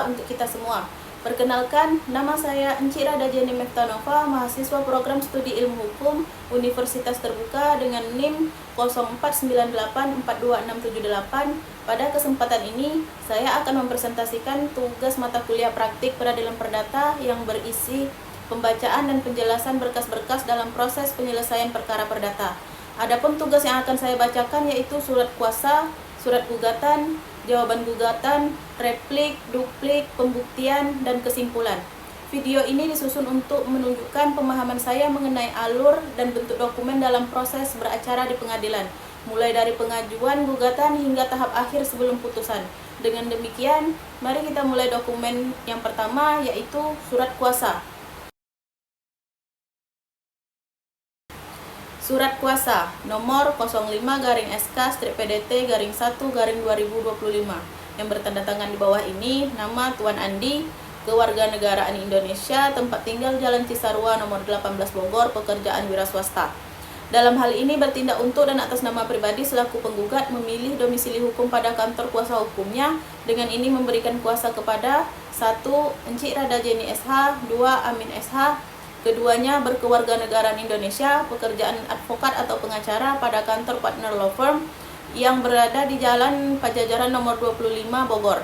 terbuka untuk kita semua. Perkenalkan, nama saya Encik Rada Jenny Meftanova, mahasiswa program studi ilmu hukum Universitas Terbuka dengan NIM 0498426678. Pada kesempatan ini, saya akan mempresentasikan tugas mata kuliah praktik peradilan perdata yang berisi pembacaan dan penjelasan berkas-berkas dalam proses penyelesaian perkara perdata. Adapun tugas yang akan saya bacakan yaitu surat kuasa, surat gugatan, jawaban gugatan, replik, duplik, pembuktian, dan kesimpulan. Video ini disusun untuk menunjukkan pemahaman saya mengenai alur dan bentuk dokumen dalam proses beracara di pengadilan, mulai dari pengajuan gugatan hingga tahap akhir sebelum putusan. Dengan demikian, mari kita mulai dokumen yang pertama, yaitu surat kuasa. Surat kuasa nomor 05-SK-PDT-1-2025 yang bertanda tangan di bawah ini, nama Tuan Andi, kewarganegaraan Indonesia, tempat tinggal Jalan Cisarua nomor 18 Bogor, pekerjaan wira swasta. Dalam hal ini bertindak untuk dan atas nama pribadi selaku penggugat memilih domisili hukum pada kantor kuasa hukumnya, dengan ini memberikan kuasa kepada 1. Encik Rada Jenny SH, 2. Amin SH. Keduanya berkewarganegaraan Indonesia, pekerjaan advokat atau pengacara pada kantor partner law firm yang berada di Jalan Pajajaran nomor 25 Bogor.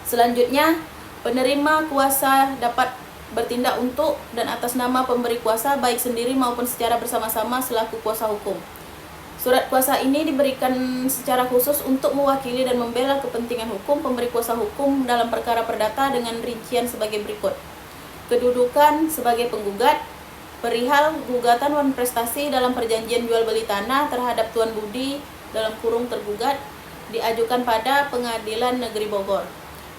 Selanjutnya, penerima kuasa dapat bertindak untuk dan atas nama pemberi kuasa baik sendiri maupun secara bersama-sama selaku kuasa hukum. Surat kuasa ini diberikan secara khusus untuk mewakili dan membela kepentingan hukum pemberi kuasa hukum dalam perkara perdata dengan rincian sebagai berikut. Kedudukan sebagai penggugat, perihal gugatan wan prestasi dalam perjanjian jual beli tanah terhadap Tuan Budi dalam kurung tergugat diajukan pada Pengadilan Negeri Bogor.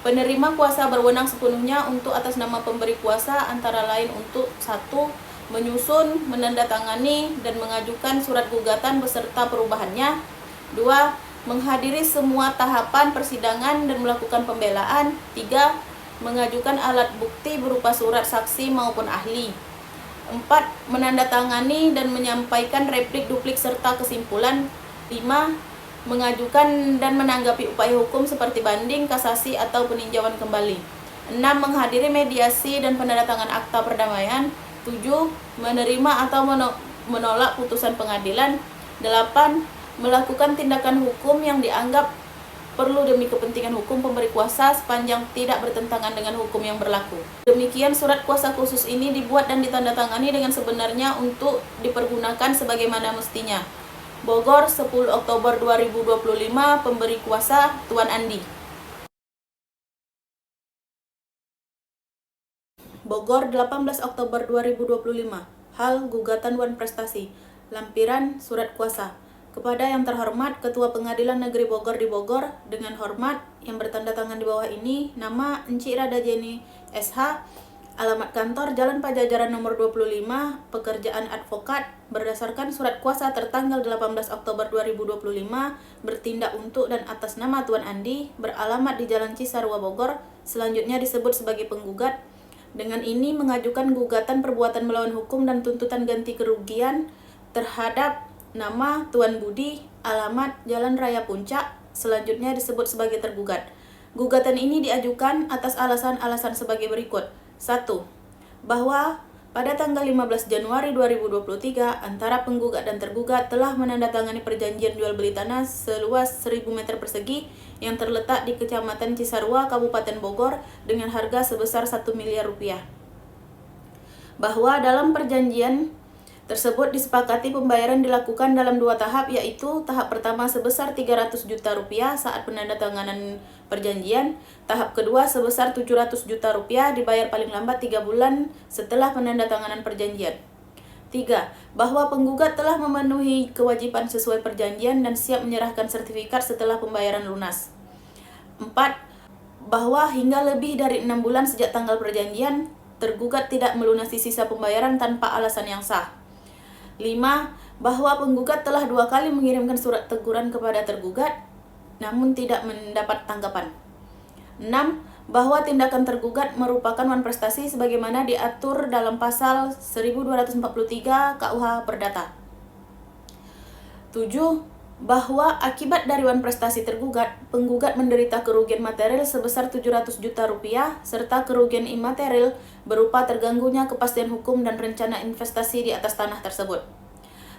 Penerima kuasa berwenang sepenuhnya untuk atas nama pemberi kuasa antara lain untuk 1. Menyusun, menandatangani, dan mengajukan surat gugatan beserta perubahannya. 2. Menghadiri semua tahapan persidangan dan melakukan pembelaan. 3. Mengajukan alat bukti berupa surat saksi maupun ahli. 4. Menandatangani dan menyampaikan replik, duplik, serta kesimpulan. 5. Mengajukan dan menanggapi upaya hukum seperti banding, kasasi, atau peninjauan kembali. 6. Menghadiri mediasi dan penandatangan akta perdamaian. 7. Menerima atau menolak putusan pengadilan. 8. Melakukan tindakan hukum yang dianggap perlu demi kepentingan hukum pemberi kuasa sepanjang tidak bertentangan dengan hukum yang berlaku. Demikian surat kuasa khusus ini dibuat dan ditandatangani dengan sebenarnya untuk dipergunakan sebagaimana mestinya. Bogor, 10 Oktober 2025, pemberi kuasa Tuan Andi. Bogor, 18 Oktober 2025. Hal gugatan wan prestasi. Lampiran surat kuasa. Kepada yang terhormat Ketua Pengadilan Negeri Bogor di Bogor, dengan hormat yang bertanda tangan di bawah ini, nama Encik Rada Jenny SH, alamat kantor Jalan Pajajaran nomor 25, pekerjaan advokat, berdasarkan surat kuasa tertanggal 18 Oktober 2025, bertindak untuk dan atas nama Tuan Andi, beralamat di Jalan Cisarua Bogor, selanjutnya disebut sebagai penggugat. Dengan ini mengajukan gugatan perbuatan melawan hukum dan tuntutan ganti kerugian terhadap nama Tuan Budi, alamat Jalan Raya Puncak, selanjutnya disebut sebagai tergugat. Gugatan ini diajukan atas alasan-alasan sebagai berikut. 1. Bahwa pada tanggal 15 Januari 2023, antara penggugat dan tergugat telah menandatangani perjanjian jual beli tanah seluas 1000 meter persegi yang terletak di Kecamatan Cisarua, Kabupaten Bogor dengan harga sebesar 1 miliar rupiah. Bahwa dalam perjanjian tersebut disepakati pembayaran dilakukan dalam 2 tahap, yaitu tahap pertama sebesar 300 juta rupiah saat penandatanganan perjanjian, tahap kedua sebesar 700 juta rupiah dibayar paling lambat 3 bulan setelah penandatanganan perjanjian. 3. Bahwa penggugat telah memenuhi kewajiban sesuai perjanjian dan siap menyerahkan sertifikat setelah pembayaran lunas. 4. Bahwa hingga lebih dari 6 bulan sejak tanggal perjanjian, tergugat tidak melunasi sisa pembayaran tanpa alasan yang sah. 5. Bahwa penggugat telah 2 kali mengirimkan surat teguran kepada tergugat, namun tidak mendapat tanggapan. 6. Bahwa tindakan tergugat merupakan wan prestasi sebagaimana diatur dalam pasal 1243 KUH Perdata. 7. bahwa akibat dari wan prestasi tergugat, penggugat menderita kerugian material sebesar 700 juta rupiah serta kerugian imaterial berupa terganggunya kepastian hukum dan rencana investasi di atas tanah tersebut.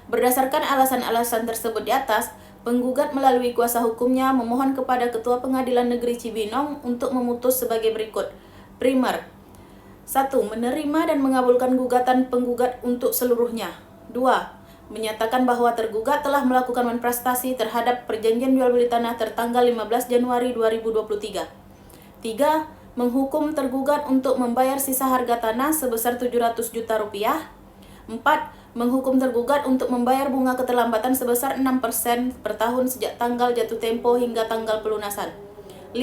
Berdasarkan alasan-alasan tersebut di atas, penggugat melalui kuasa hukumnya memohon kepada Ketua Pengadilan Negeri Cibinong untuk memutus sebagai berikut. Primer, 1. Menerima dan mengabulkan gugatan penggugat untuk seluruhnya. 2. Menyatakan bahwa tergugat telah melakukan manifestasi terhadap perjanjian jual beli tanah tertanggal 15 Januari 2023. 3. Menghukum tergugat untuk membayar sisa harga tanah sebesar 700 juta rupiah. 4. Menghukum tergugat untuk membayar bunga keterlambatan sebesar 6% per tahun sejak tanggal jatuh tempo hingga tanggal pelunasan. 5.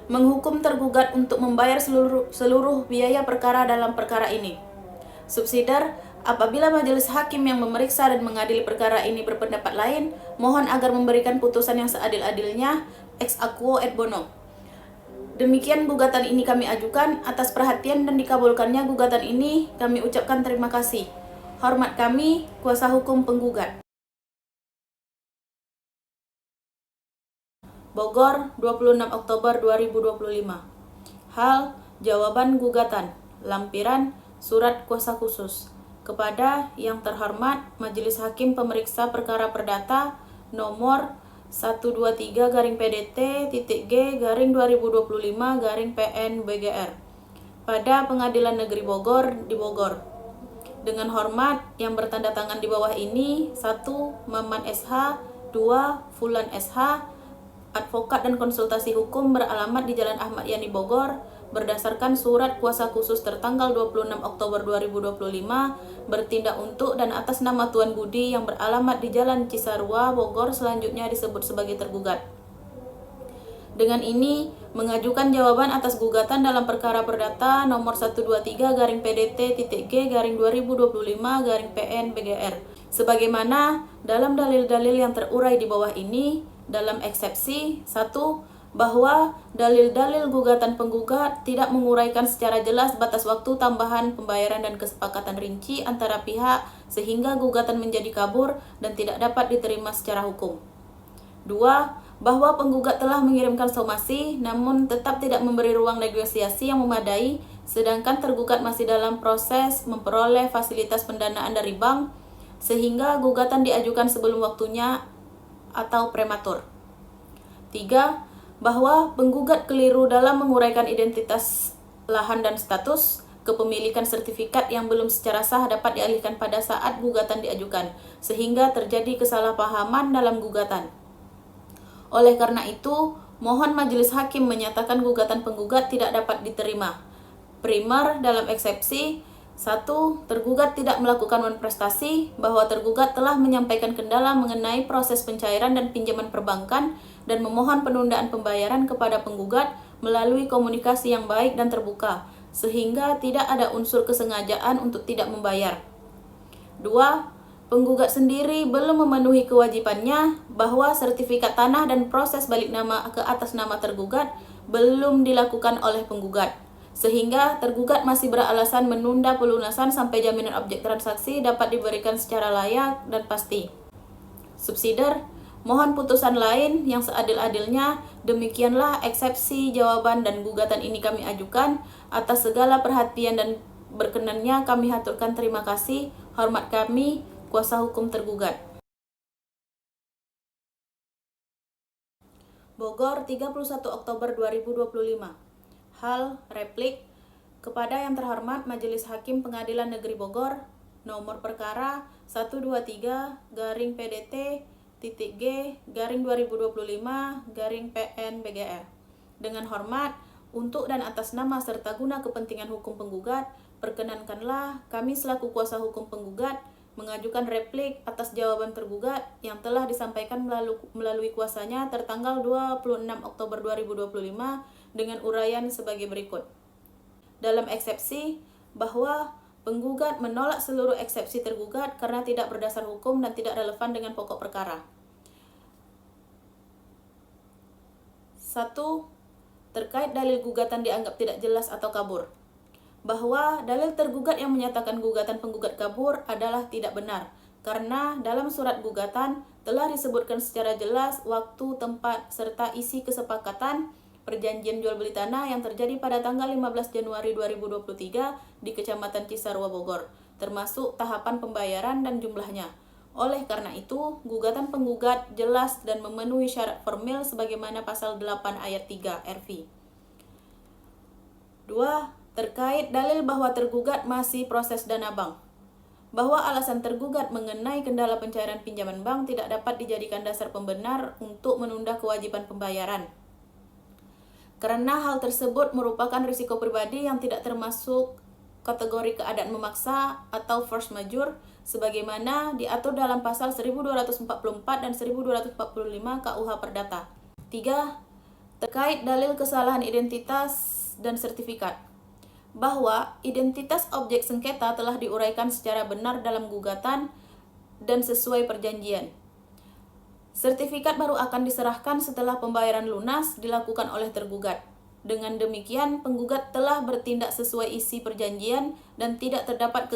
Menghukum tergugat untuk membayar seluruh biaya perkara dalam perkara ini. Subsidiar, apabila majelis hakim yang memeriksa dan mengadili perkara ini berpendapat lain, mohon agar memberikan putusan yang seadil-adilnya, ex aequo et bono. Demikian gugatan ini kami ajukan. Atas perhatian dan dikabulkannya gugatan ini, kami ucapkan terima kasih. Hormat kami, kuasa hukum penggugat. Bogor, 26 Oktober 2025. Hal jawaban gugatan, lampiran surat kuasa khusus. Kepada yang terhormat Majelis Hakim Pemeriksa Perkara Perdata nomor 123-PDT-G-2025-PN-BGR pada Pengadilan Negeri Bogor di Bogor. Dengan hormat yang bertanda tangan di bawah ini: 1. Maman SH, 2. Fulan SH, advokat dan konsultasi hukum beralamat di Jalan Ahmad Yani Bogor, berdasarkan surat kuasa khusus tertanggal 26 Oktober 2025 bertindak untuk dan atas nama Tuan Budi yang beralamat di Jalan Cisarua, Bogor, selanjutnya disebut sebagai tergugat. Dengan ini, mengajukan jawaban atas gugatan dalam perkara perdata nomor 123-PDT-G-2025-PN-BGR. Sebagaimana dalam dalil-dalil yang terurai di bawah ini, dalam eksepsi 1, bahwa dalil-dalil gugatan penggugat tidak menguraikan secara jelas batas waktu tambahan pembayaran dan kesepakatan rinci antara pihak sehingga gugatan menjadi kabur dan tidak dapat diterima secara hukum. 2. Bahwa penggugat telah mengirimkan somasi namun tetap tidak memberi ruang negosiasi yang memadai, sedangkan tergugat masih dalam proses memperoleh fasilitas pendanaan dari bank, sehingga gugatan diajukan sebelum waktunya atau prematur. 3. Bahwa penggugat keliru dalam menguraikan identitas lahan dan status kepemilikan sertifikat yang belum secara sah dapat dialihkan pada saat gugatan diajukan, sehingga terjadi kesalahpahaman dalam gugatan. Oleh karena itu, mohon majelis hakim menyatakan gugatan penggugat tidak dapat diterima. Primer dalam eksepsi 1. Tergugat tidak melakukan manifestasi bahwa tergugat telah menyampaikan kendala mengenai proses pencairan dan pinjaman perbankan dan memohon penundaan pembayaran kepada penggugat melalui komunikasi yang baik dan terbuka, sehingga tidak ada unsur kesengajaan untuk tidak membayar. 2. Penggugat sendiri belum memenuhi kewajibannya bahwa sertifikat tanah dan proses balik nama ke atas nama tergugat belum dilakukan oleh penggugat, sehingga tergugat masih beralasan menunda pelunasan sampai jaminan objek transaksi dapat diberikan secara layak dan pasti. Subsidiar, mohon putusan lain yang seadil-adilnya. Demikianlah eksepsi, jawaban, dan gugatan ini kami ajukan. Atas segala perhatian dan berkenannya kami haturkan terima kasih. Hormat kami, kuasa hukum tergugat. Bogor, 31 Oktober 2025. Hal replik kepada yang terhormat Majelis Hakim Pengadilan Negeri Bogor nomor perkara 123-PDT-G-2025-PN-BGR. Dengan hormat, untuk dan atas nama serta guna kepentingan hukum penggugat, perkenankanlah kami selaku kuasa hukum penggugat mengajukan replik atas jawaban tergugat yang telah disampaikan melalui kuasanya tertanggal 26 Oktober 2025 dengan uraian sebagai berikut. Dalam eksepsi, bahwa penggugat menolak seluruh eksepsi tergugat karena tidak berdasar hukum dan tidak relevan dengan pokok perkara. 1. Terkait dalil gugatan dianggap tidak jelas atau kabur. Bahwa dalil tergugat yang menyatakan gugatan penggugat kabur adalah tidak benar, karena dalam surat gugatan telah disebutkan secara jelas waktu, tempat, serta isi kesepakatan perjanjian jual beli tanah yang terjadi pada tanggal 15 Januari 2023 di Kecamatan Cisarua, Bogor, termasuk tahapan pembayaran dan jumlahnya. Oleh karena itu, gugatan penggugat jelas dan memenuhi syarat formil sebagaimana pasal 8 ayat 3 RV. 2. Terkait dalil bahwa tergugat masih proses dana bank. Bahwa alasan tergugat mengenai kendala pencairan pinjaman bank tidak dapat dijadikan dasar pembenar untuk menunda kewajiban pembayaran. Karena hal tersebut merupakan risiko pribadi yang tidak termasuk kategori keadaan memaksa atau force majeure sebagaimana diatur dalam pasal 1244 dan 1245 KUH Perdata. 3. Terkait dalil kesalahan identitas dan sertifikat. Bahwa identitas objek sengketa telah diuraikan secara benar dalam gugatan dan sesuai perjanjian. Sertifikat baru akan diserahkan setelah pembayaran lunas dilakukan oleh tergugat. Dengan demikian, penggugat telah bertindak sesuai isi perjanjian dan tidak terdapat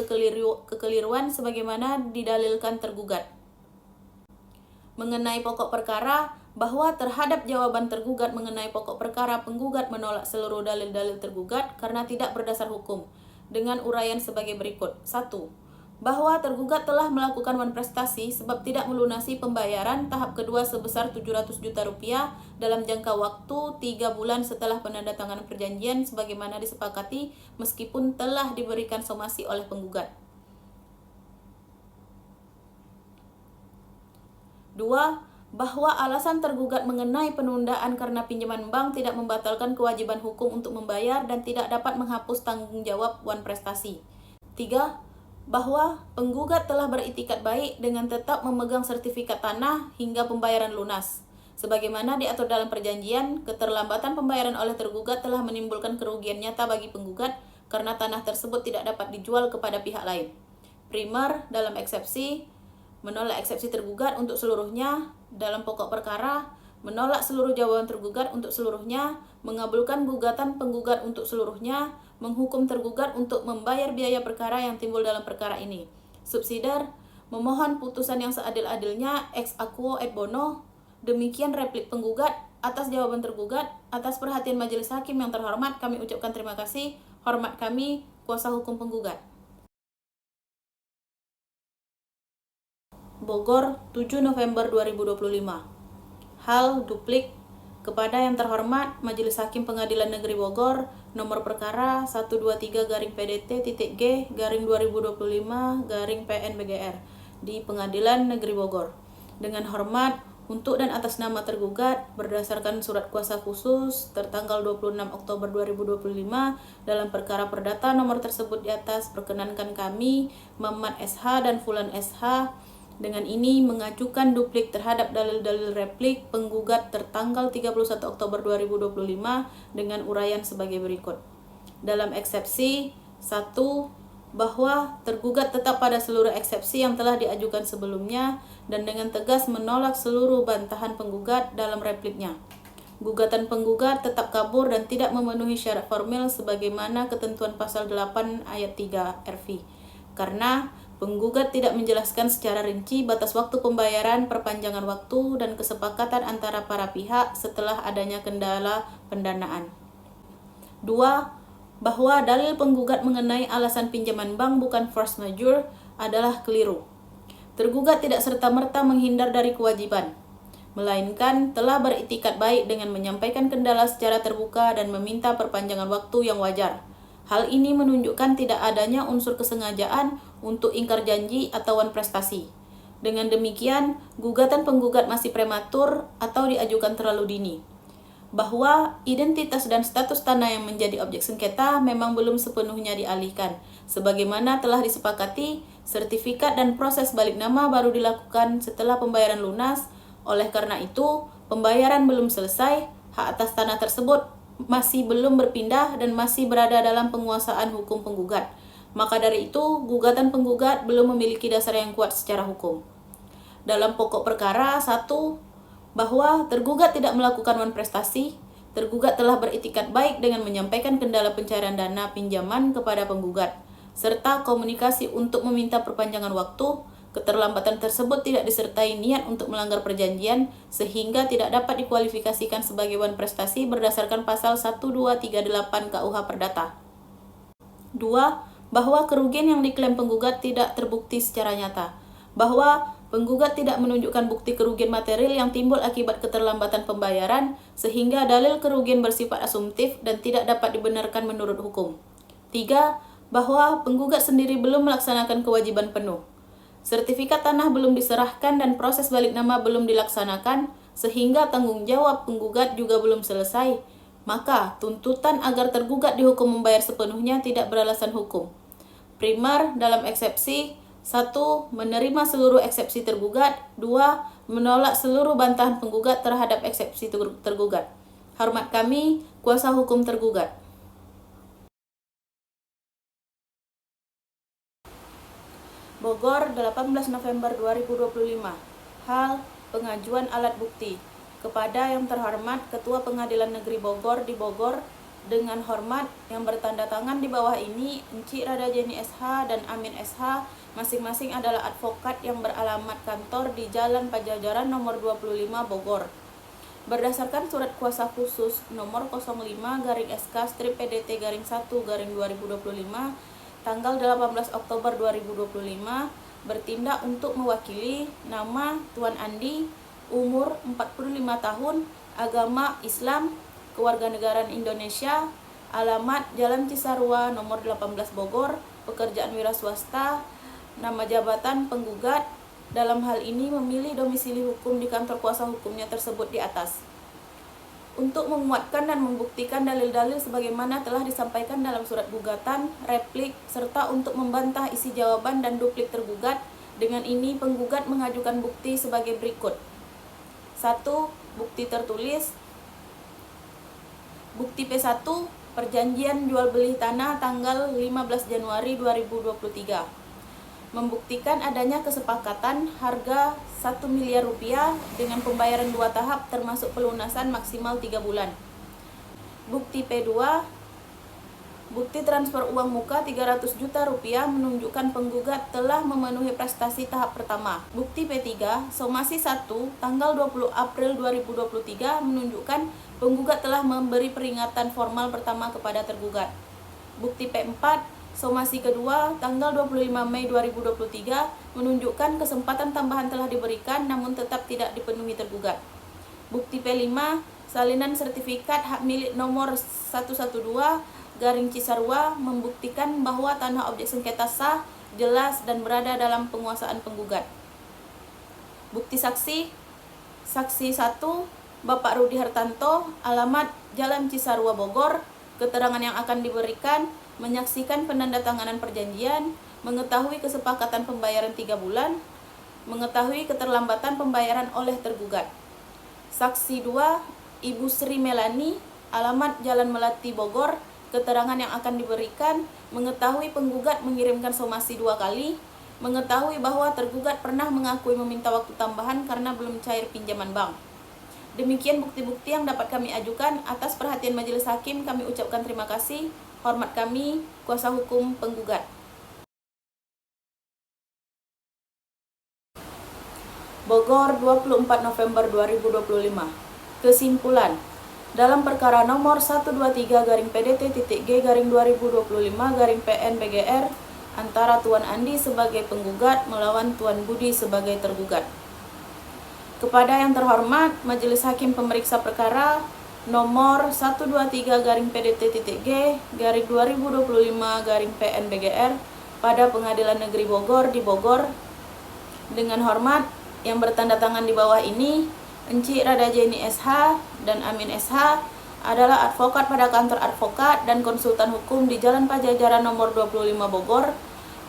kekeliruan sebagaimana didalilkan tergugat. Mengenai pokok perkara, bahwa terhadap jawaban tergugat mengenai pokok perkara, penggugat menolak seluruh dalil-dalil tergugat karena tidak berdasar hukum, dengan uraian sebagai berikut. 1. Bahwa tergugat telah melakukan prestasi sebab tidak melunasi pembayaran tahap kedua sebesar Rp700 juta dalam jangka waktu 3 bulan setelah penandatanganan perjanjian sebagaimana disepakati meskipun telah diberikan somasi oleh penggugat. 2. Bahwa alasan tergugat mengenai penundaan karena pinjaman bank tidak membatalkan kewajiban hukum untuk membayar dan tidak dapat menghapus tanggung jawab prestasi. 3. Bahwa penggugat telah beritikat baik dengan tetap memegang sertifikat tanah hingga pembayaran lunas. Sebagaimana diatur dalam perjanjian, keterlambatan pembayaran oleh tergugat telah menimbulkan kerugian nyata bagi penggugat karena tanah tersebut tidak dapat dijual kepada pihak lain. Primer dalam eksepsi, menolak eksepsi tergugat untuk seluruhnya. Dalam pokok perkara, menolak seluruh jawaban tergugat untuk seluruhnya, mengabulkan gugatan penggugat untuk seluruhnya, menghukum tergugat untuk membayar biaya perkara yang timbul dalam perkara ini. Subsidiar, memohon putusan yang seadil-adilnya ex aequo et bono. Demikian replik penggugat. Atas jawaban tergugat, atas perhatian majelis hakim yang terhormat, kami ucapkan terima kasih. Hormat kami, kuasa hukum penggugat. Bogor, 7 November 2025. Hal duplik kepada yang terhormat Majelis Hakim Pengadilan Negeri Bogor, nomor perkara 123-PDT-G-2025-PN-BGR di Pengadilan Negeri Bogor. Dengan hormat, untuk dan atas nama tergugat berdasarkan surat kuasa khusus tertanggal 26 Oktober 2025 dalam perkara perdata nomor tersebut di atas, perkenankan kami, Mamat SH dan Fulan SH, dengan ini mengajukan duplik terhadap dalil-dalil replik penggugat tertanggal 31 Oktober 2025 dengan uraian sebagai berikut. Dalam eksepsi 1. Bahwa tergugat tetap pada seluruh eksepsi yang telah diajukan sebelumnya dan dengan tegas menolak seluruh bantahan penggugat dalam repliknya. Gugatan penggugat tetap kabur dan tidak memenuhi syarat formil sebagaimana ketentuan pasal 8 ayat 3 RV. Karena penggugat tidak menjelaskan secara rinci batas waktu pembayaran, perpanjangan waktu, dan kesepakatan antara para pihak setelah adanya kendala pendanaan. 2. Bahwa dalil penggugat mengenai alasan pinjaman bank bukan force majeure adalah keliru. Tergugat tidak serta-merta menghindar dari kewajiban, melainkan telah beritikat baik dengan menyampaikan kendala secara terbuka dan meminta perpanjangan waktu yang wajar. Hal ini menunjukkan tidak adanya unsur kesengajaan untuk ingkar janji atau prestasi. Dengan demikian, gugatan penggugat masih prematur atau diajukan terlalu dini. Bahwa identitas dan status tanah yang menjadi objek sengketa memang belum sepenuhnya dialihkan. Sebagaimana telah disepakati, sertifikat dan proses balik nama baru dilakukan setelah pembayaran lunas. Oleh karena itu, pembayaran belum selesai, hak atas tanah tersebut masih belum berpindah dan masih berada dalam penguasaan hukum penggugat. Maka dari itu, gugatan penggugat belum memiliki dasar yang kuat secara hukum. Dalam pokok perkara 1, bahwa tergugat tidak melakukan prestasi, tergugat telah beritikat baik dengan menyampaikan kendala pencairan dana pinjaman kepada penggugat, serta komunikasi untuk meminta perpanjangan waktu. Keterlambatan tersebut tidak disertai niat untuk melanggar perjanjian sehingga tidak dapat dikualifikasikan sebagai wan prestasi berdasarkan pasal 1238 KUH Perdata. 2. Bahwa kerugian yang diklaim penggugat tidak terbukti secara nyata. Bahwa penggugat tidak menunjukkan bukti kerugian material yang timbul akibat keterlambatan pembayaran sehingga dalil kerugian bersifat asumtif dan tidak dapat dibenarkan menurut hukum. 3. Bahwa penggugat sendiri belum melaksanakan kewajiban penuh. Sertifikat tanah belum diserahkan dan proses balik nama belum dilaksanakan, sehingga tanggung jawab penggugat juga belum selesai. Maka, tuntutan agar tergugat dihukum membayar sepenuhnya tidak beralasan hukum. Primer dalam eksepsi: 1. Menerima seluruh eksepsi tergugat. 2. Menolak seluruh bantahan penggugat terhadap eksepsi tergugat. Hormat kami, kuasa hukum tergugat. Bogor, 18 November 2025. Hal pengajuan alat bukti. Kepada yang terhormat Ketua Pengadilan Negeri Bogor di Bogor, dengan hormat yang bertanda tangan di bawah ini, Encik Rada Jenny SH dan Amin SH, masing-masing adalah advokat yang beralamat kantor di Jalan Pajajaran nomor 25 Bogor. Berdasarkan surat kuasa khusus nomor 05-SK-PDT-1-2025 tanggal 18 Oktober 2025, bertindak untuk mewakili nama Tuan Andi, umur 45 tahun, agama Islam, kewarganegaraan Indonesia, alamat Jalan Cisarua nomor 18 Bogor, pekerjaan wira swasta, nama jabatan penggugat, dalam hal ini memilih domisili hukum di kantor kuasa hukumnya tersebut di atas. Untuk menguatkan dan membuktikan dalil-dalil sebagaimana telah disampaikan dalam surat gugatan, replik, serta untuk membantah isi jawaban dan duplik tergugat, dengan ini penggugat mengajukan bukti sebagai berikut. 1. Bukti tertulis. Bukti P1, perjanjian jual beli tanah tanggal 15 Januari 2023. Membuktikan adanya kesepakatan harga 1 miliar rupiah dengan pembayaran 2 tahap termasuk pelunasan maksimal 3 bulan. Bukti P2, bukti transfer uang muka 300 juta rupiah menunjukkan penggugat telah memenuhi prestasi tahap pertama. Bukti P3, somasi 1 tanggal 20 April 2023 menunjukkan penggugat telah memberi peringatan formal pertama kepada tergugat. Bukti P4, somasi kedua tanggal 25 Mei 2023 menunjukkan kesempatan tambahan telah diberikan namun tetap tidak dipenuhi tergugat. Bukti P5, salinan sertifikat hak milik nomor 112/Cisarua membuktikan bahwa tanah objek sengketa sah, jelas dan berada dalam penguasaan penggugat. Bukti saksi. Saksi 1, Bapak Rudi Hartanto, alamat Jalan Cisarua Bogor. Keterangan yang akan diberikan: menyaksikan penandatanganan perjanjian, mengetahui kesepakatan pembayaran 3 bulan, mengetahui keterlambatan pembayaran oleh tergugat. Saksi 2, Ibu Sri Melani, alamat Jalan Melati Bogor. Keterangan yang akan diberikan: mengetahui penggugat mengirimkan somasi 2 kali, mengetahui bahwa tergugat pernah mengakui meminta waktu tambahan karena belum cair pinjaman bank. Demikian bukti-bukti yang dapat kami ajukan. Atas perhatian majelis hakim kami ucapkan terima kasih. Hormat kami, kuasa hukum penggugat. Bogor, 24 November 2025. Kesimpulan. Dalam perkara nomor 123-PDT.G/2025-PN-BGR antara Tuan Andi sebagai penggugat melawan Tuan Budi sebagai tergugat. Kepada yang terhormat Majelis Hakim Pemeriksa Perkara nomor 123-PDT.G/2025-PN-BGR pada Pengadilan Negeri Bogor di Bogor, dengan hormat yang bertanda tangan di bawah ini, Encik Rada Jenny SH dan Amin SH adalah advokat pada kantor advokat dan konsultan hukum di Jalan Pajajaran nomor 25 Bogor,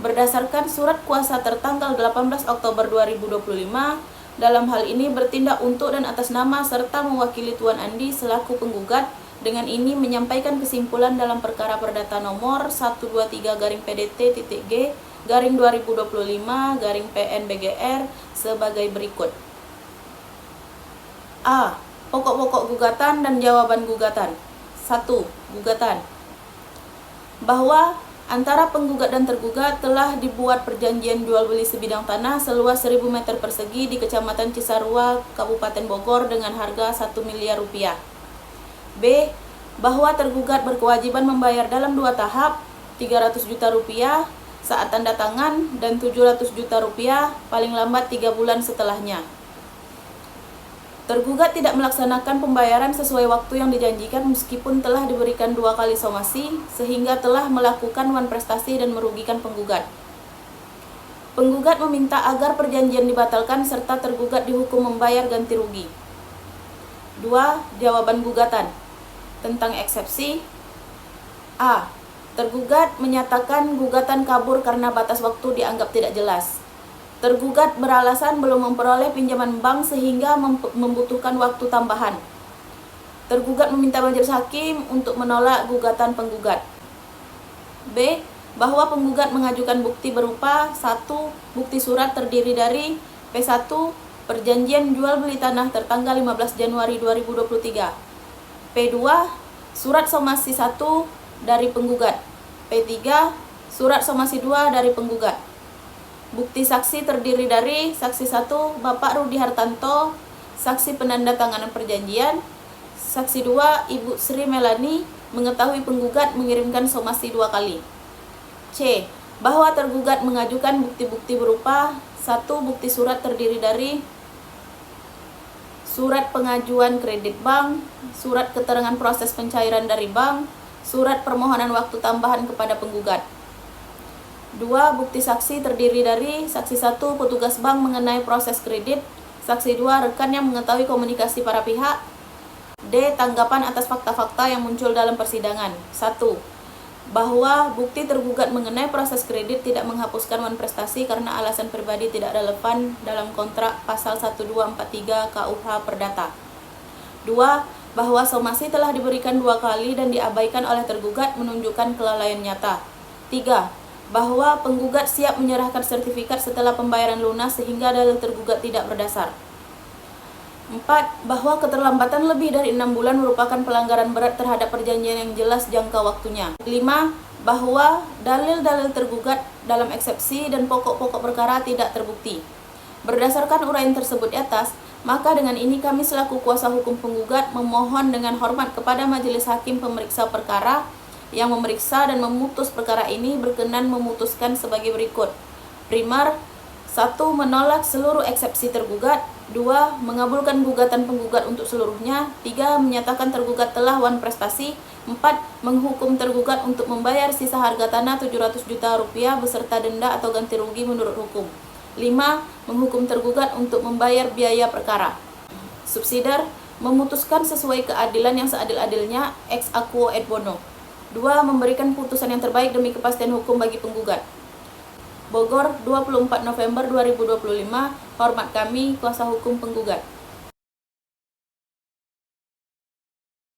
berdasarkan surat kuasa tertanggal 18 Oktober 2025, dalam hal ini bertindak untuk dan atas nama serta mewakili Tuan Andi selaku penggugat, dengan ini menyampaikan kesimpulan dalam perkara perdata nomor 123-PDT.G/2025-PN-BGR sebagai berikut. A. Pokok-pokok gugatan dan jawaban gugatan. 1. Gugatan. Bahwa Antara penggugat dan tergugat telah dibuat perjanjian jual beli sebidang tanah seluas 1000 meter persegi di Kecamatan Cisarua, Kabupaten Bogor dengan harga 1 miliar rupiah. B. Bahwa tergugat berkewajiban membayar dalam 2 tahap 300 juta rupiah saat tanda tangan dan 700 juta rupiah paling lambat 3 bulan setelahnya. Tergugat tidak melaksanakan pembayaran sesuai waktu yang dijanjikan meskipun telah diberikan 2 kali somasi sehingga telah melakukan wan prestasi dan merugikan penggugat. Penggugat meminta agar perjanjian dibatalkan serta tergugat dihukum membayar ganti rugi. 2. Jawaban gugatan. Tentang eksepsi. A. Tergugat menyatakan gugatan kabur karena batas waktu dianggap tidak jelas. Tergugat beralasan belum memperoleh pinjaman bank sehingga membutuhkan waktu tambahan. Tergugat meminta majelis hakim untuk menolak gugatan penggugat. B. Bahwa penggugat mengajukan bukti berupa 1. Bukti surat terdiri dari P1. Perjanjian jual beli tanah tertanggal 15 Januari 2023. P2. Surat somasi 1 dari penggugat. P3. Surat somasi 2 dari penggugat. Bukti saksi terdiri dari saksi 1 Bapak Rudi Hartanto, saksi penanda tanganan perjanjian, saksi 2 Ibu Sri Melani mengetahui penggugat mengirimkan somasi 2 kali. C. Bahwa tergugat mengajukan bukti-bukti berupa 1. Bukti surat terdiri dari surat pengajuan kredit bank, surat keterangan proses pencairan dari bank, surat permohonan waktu tambahan kepada penggugat. 2. Bukti saksi terdiri dari saksi 1 petugas bank mengenai proses kredit, saksi 2 rekan yang mengetahui komunikasi para pihak. D. Tanggapan atas fakta-fakta yang muncul dalam persidangan. 1. Bahwa bukti tergugat mengenai proses kredit tidak menghapuskan wan prestasi karena alasan pribadi tidak relevan dalam kontrak pasal 1243 KUH Perdata. 2. Bahwa somasi telah diberikan 2 kali dan diabaikan oleh tergugat menunjukkan kelalaian nyata. 3. Bahwa penggugat siap menyerahkan sertifikat setelah pembayaran lunas sehingga dalil tergugat tidak berdasar. 4. Bahwa keterlambatan lebih dari 6 bulan merupakan pelanggaran berat terhadap perjanjian yang jelas jangka waktunya. 5. Bahwa dalil-dalil tergugat dalam eksepsi dan pokok-pokok perkara tidak terbukti. Berdasarkan uraian tersebut di atas, maka dengan ini kami selaku kuasa hukum penggugat memohon dengan hormat kepada majelis hakim pemeriksa perkara yang memeriksa dan memutus perkara ini berkenan memutuskan sebagai berikut. Primer, 1. Menolak seluruh eksepsi tergugat. 2. Mengabulkan gugatan penggugat untuk seluruhnya. 3. Menyatakan tergugat telah wan prestasi. 4. Menghukum tergugat untuk membayar sisa harga tanah 700 juta rupiah beserta denda atau ganti rugi menurut hukum. 5. Menghukum tergugat untuk membayar biaya perkara. Subsidiar, memutuskan sesuai keadilan yang seadil-adilnya ex aequo et bono. 2. Memberikan putusan yang terbaik demi kepastian hukum bagi penggugat. Bogor, 24 November 2025. Hormat kami, kuasa hukum penggugat.